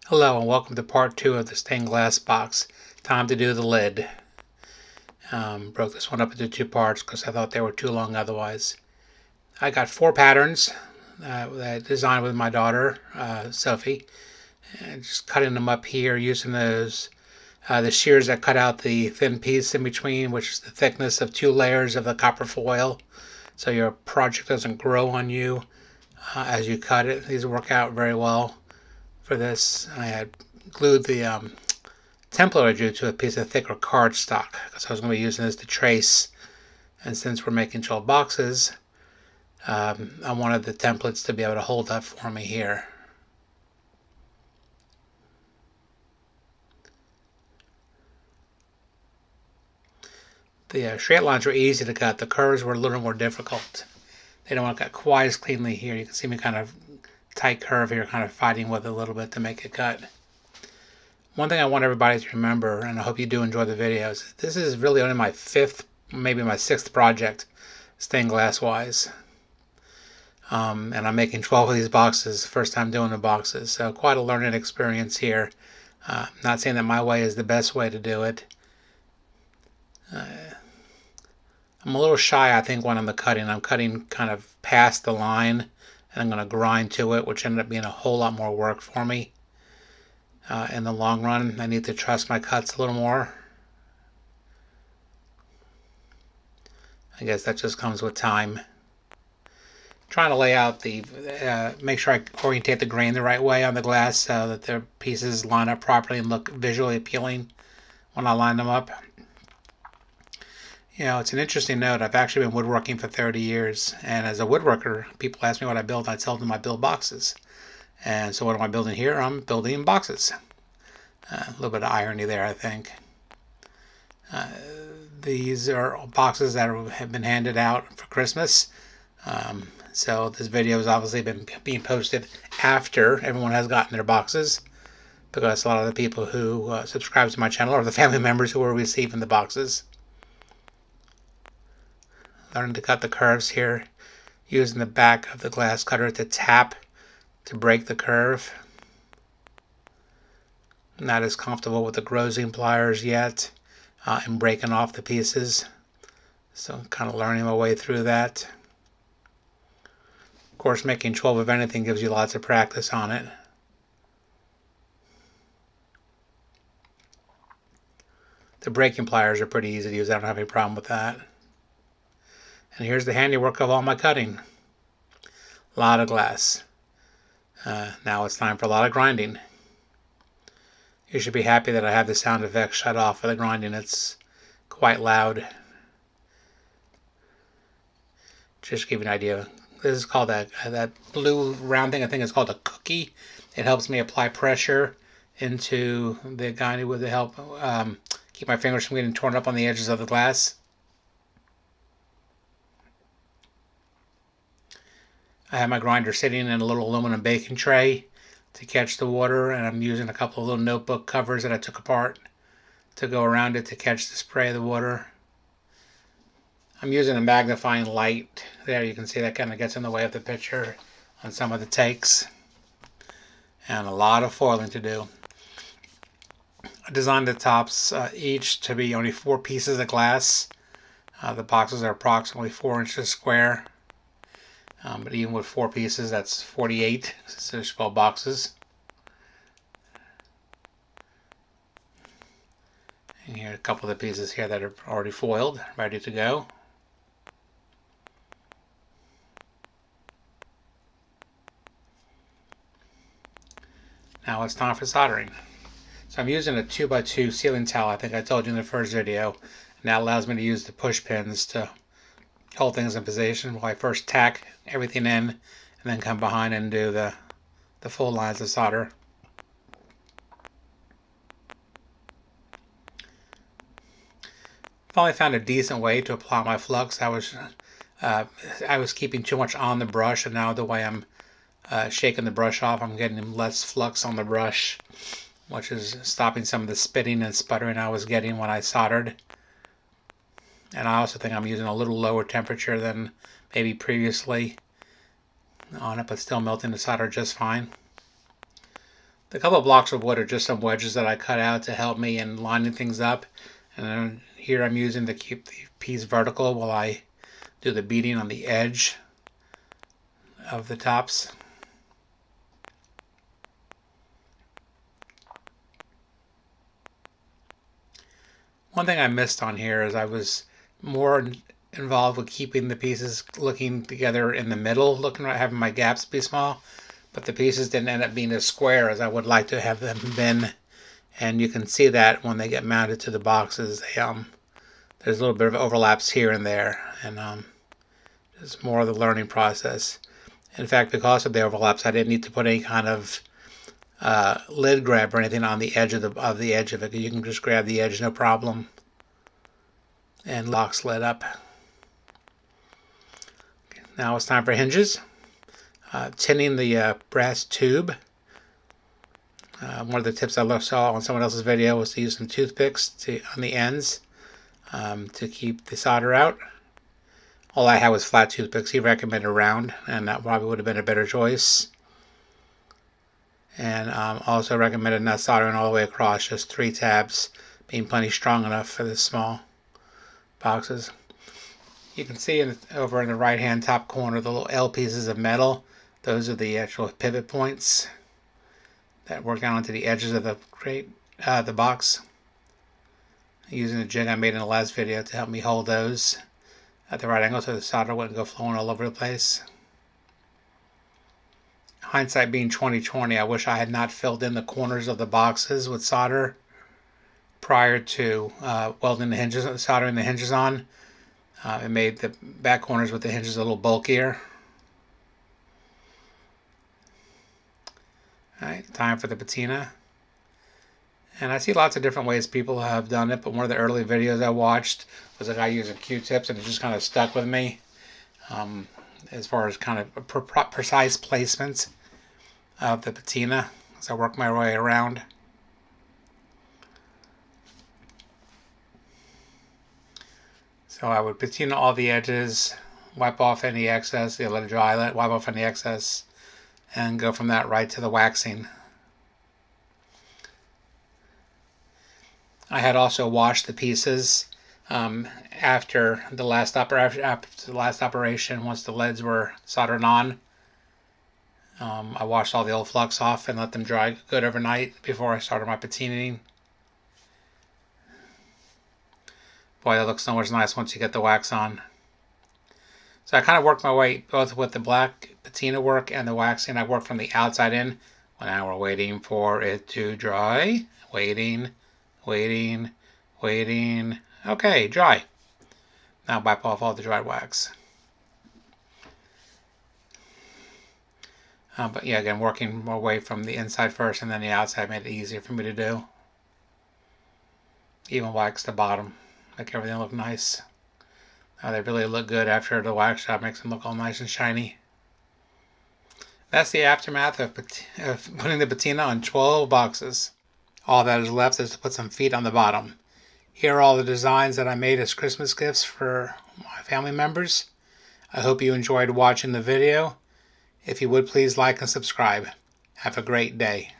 Hello and welcome to part 2 of the stained glass box. Time to do the lid. Broke this one up into 2 parts because I thought they were too long otherwise. I got 4 patterns that I designed with my daughter, Sophie. And just cutting them up here using those the shears that cut out the thin piece in between, which is the thickness of 2 layers of the copper foil, so your project doesn't grow on you as you cut it. These work out very well for this. I had glued the template I drew to a piece of thicker cardstock because I was going to be using this to trace, and since we're making 12 boxes, I wanted the templates to be able to hold up for me here. The straight lines were easy to cut. The curves were a little more difficult. They don't want to cut quite as cleanly here. You can see me kind of tight curve here, kind of fighting with it a little bit to make it cut. One thing I want everybody to remember, and I hope you do enjoy the videos, this is really only my 5th, maybe my 6th project, stained glass wise. And I'm making 12 of these boxes, first time doing the boxes, so quite a learning experience here. Not saying that my way is the best way to do it. I'm a little shy, I think, when I'm cutting. I'm cutting kind of past the line, and I'm going to grind to it, which ended up being a whole lot more work for me. In the long run, I need to trust my cuts a little more. I guess that just comes with time. Trying to lay out the, make sure I orientate the grain the right way on the glass so that the pieces line up properly and look visually appealing when I line them up. You know, it's an interesting note. I've actually been woodworking for 30 years, and as a woodworker, people ask me what I build. I tell them I build boxes. And so what am I building here? I'm building boxes. A little bit of irony there, I think. These are boxes that have been handed out for Christmas. So this video has obviously been being posted after everyone has gotten their boxes, because a lot of the people who subscribe to my channel are the family members who are receiving the boxes. Learning to cut the curves here, using the back of the glass cutter to tap to break the curve. Not as comfortable with the grosing pliers yet and breaking off the pieces, so I'm kind of learning my way through that. Of course, making 12 of anything gives you lots of practice on it. The breaking pliers are pretty easy to use. I don't have any problem with that. And here's the handiwork of all my cutting. A lot of glass. Now it's time for a lot of grinding. You should be happy that I have the sound effects shut off for the grinding. It's quite loud. Just to give you an idea. This is called that blue round thing. I think it's called a cookie. It helps me apply pressure into the grinding with the help keep my fingers from getting torn up on the edges of the glass. I have my grinder sitting in a little aluminum baking tray to catch the water, and I'm using a couple of little notebook covers that I took apart to go around it to catch the spray of the water. I'm using a magnifying light. There you can see that kind of gets in the way of the picture on some of the takes. And a lot of foiling to do. I designed the tops each to be only 4 pieces of glass. The boxes are approximately 4 inches square. But even with 4 pieces, that's 48, since there's 12 boxes. And here are a couple of the pieces here that are already foiled, ready to go. Now it's time for soldering. So I'm using a 2x2 sealing towel, I think I told you in the first video. And that allows me to use the push pins to hold things in position while I first tack everything in and then come behind and do the full lines of solder. Finally found a decent way to apply my flux. I was keeping too much on the brush, and now the way I'm shaking the brush off, I'm getting less flux on the brush, which is stopping some of the spitting and sputtering I was getting when I soldered. And I also think I'm using a little lower temperature than maybe previously on it, but still melting the solder just fine. The couple of blocks of wood are just some wedges that I cut out to help me in lining things up. And then here I'm using to keep the piece vertical while I do the beading on the edge of the tops. One thing I missed on here is I was more involved with keeping the pieces looking together in the middle, having my gaps be small, but the pieces didn't end up being as square as I would like to have them been, and you can see that when they get mounted to the boxes. There's a little bit of overlaps here and there, and it's more of the learning process. In fact, because of the overlaps, I didn't need to put any kind of lid grab or anything on the edge of the edge of it. You can just grab the edge, no problem, and locks lid up. Okay, now it's time for hinges. Tinting the brass tube. One of the tips I saw on someone else's video was to use some toothpicks on the ends to keep the solder out. All I had was flat toothpicks. He recommended round, and that probably would have been a better choice. And also recommended not soldering all the way across, just 3 tabs being plenty strong enough for the small boxes. You can see over in the right hand top corner the little L pieces of metal. Those are the actual pivot points that work down onto the edges of the box. Using the jig I made in the last video to help me hold those at the right angle so the solder wouldn't go flowing all over the place. Hindsight being 20/20, I wish I had not filled in the corners of the boxes with solder prior to welding the hinges, soldering the hinges on. It made the back corners with the hinges a little bulkier. Alright, time for the patina. And I see lots of different ways people have done it, but one of the early videos I watched was a guy using Q-tips, and it just kind of stuck with me as far as kind of precise placements of the patina as I work my way around. So I would patina all the edges, wipe off any excess, let it dry, wipe off any excess, and go from that right to the waxing. I had also washed the pieces after the last operation. Once the leads were soldered on, I washed all the old flux off and let them dry good overnight before I started my patinaing. Boy, that looks so much nice once you get the wax on. So I kind of worked my way both with the black patina work and the waxing. I worked from the outside in. Well, now we're waiting for it to dry. Waiting. Okay, dry. Now wipe off all the dried wax. But yeah, again, working my way from the inside first and then the outside made it easier for me to do. Even wax the bottom, make everything look nice. They really look good after the wax job, makes them look all nice and shiny. That's the aftermath of putting the patina on 12 boxes. All that is left is to put some feet on the bottom. Here are all the designs that I made as Christmas gifts for my family members. I hope you enjoyed watching the video. If you would, please like and subscribe. Have a great day.